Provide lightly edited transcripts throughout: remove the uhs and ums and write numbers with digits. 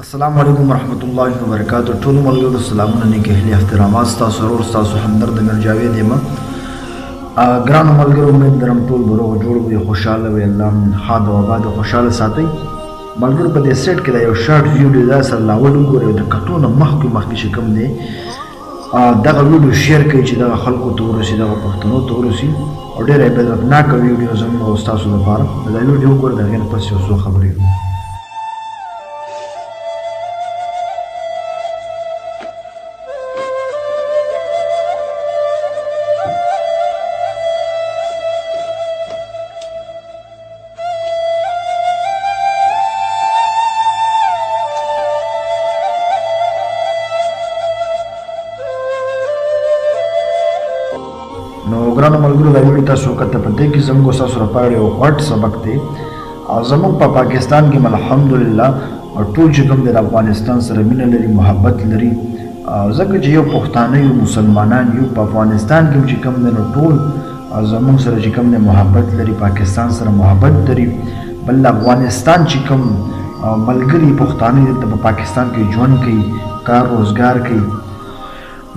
السلام علیکم ورحمۃ اللہ وبرکاتہ. ټول ملګرو سلامونه نیک اهلی احترامات. تاسو ورور تاسو همدرد امیر جاوید یم. ګرانو ملګرو امید لرم ټول به روغ جوړ وي، خوشحاله وي، الله ښاد او آباد خوشحاله ساتئ. ملګرو په دې سیټ کې دا یو شارټ ویډیو دا سره لاول وګورئ. د کټونه مخکې چې کوم دی دغه ویډیو شیر کړئ چې دغه خلکو ته ورسي، دغه پښتنو ته ورسي او ډېره عبرتناکه ویډیو زموږ او ستاسو لپاره. دا ویډیو وګورئ، د هغې نه پس یو څو خبرې. نو ګرانو ملګرو دا ویډیو تاسو وکته په دې کې زموږ ستاسو لپاره یو غټ سبق دی. او زموږ په پاکستان کې الحمدلله ټول چې کوم د افغانستان سره مینه لري، محبت لري، ځکه چې یو پښتانه یو مسلمانان یو په افغانستان کې چې کوم دی نو ټول زموږ سره چې کوم دی محبت لري، پاکستان سره محبت لري. بل افغانستان چې کوم ملګري پښتانه د پاکستان کې ژوند کوي، کار روزګار کوي.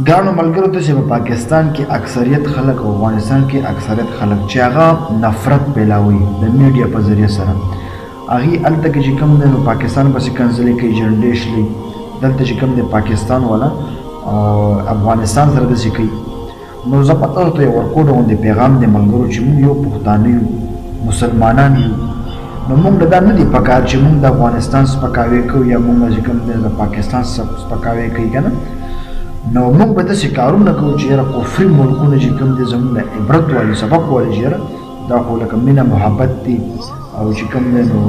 ګرانو ملګرو ته چې په پاکستان کې اکثریت خلک او افغانستان کې اکثریت خلک چې هغه نفرت پیلاوي د میډیا په ذریعه سره، هغې هلته کې چې کوم دی نو پاکستان پسې کنځلې کوي، جنډې شلي. دلته چې کوم دی پاکستان والا افغانستان سره داسې کوي. نو زه په تاسو ته یو ورکوډ غوندې پیغام دی ملګرو چې موږ یو پښتانه یو، مسلمانان یو. نو موږ دا نه دي پکار چې موږ د افغانستان سپکاوی کوو یا موږ چې کوم دی د پاکستان سپکاوی کوي که نه. نو موږ به داسې کارونه کوو چې یاره کفري ملکونه چې کوم دی زموږ د عبرت والي سبق والي چې یاره دا خو لکه مینه محبت دي او چې کوم دی نو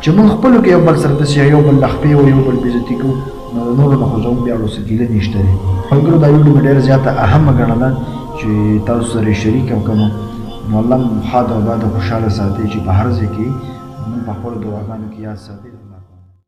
چې موږ خپلو کې یو بل سره داسې یو بل لخپې او یو بل بېزتي کوو، نو د نورو نه خو زموږ بیا وروسته ګیله نشته دی. ملګرو دا ویډیو مې ډېره زیاته اهمه ګڼله چې تاسو سره یې شریکه کړم. نو الله مو ښاد او آباد خوشحاله ساتي چې په هر ځای کې موږ په خپلو دعاګانو کې یاد ساتي.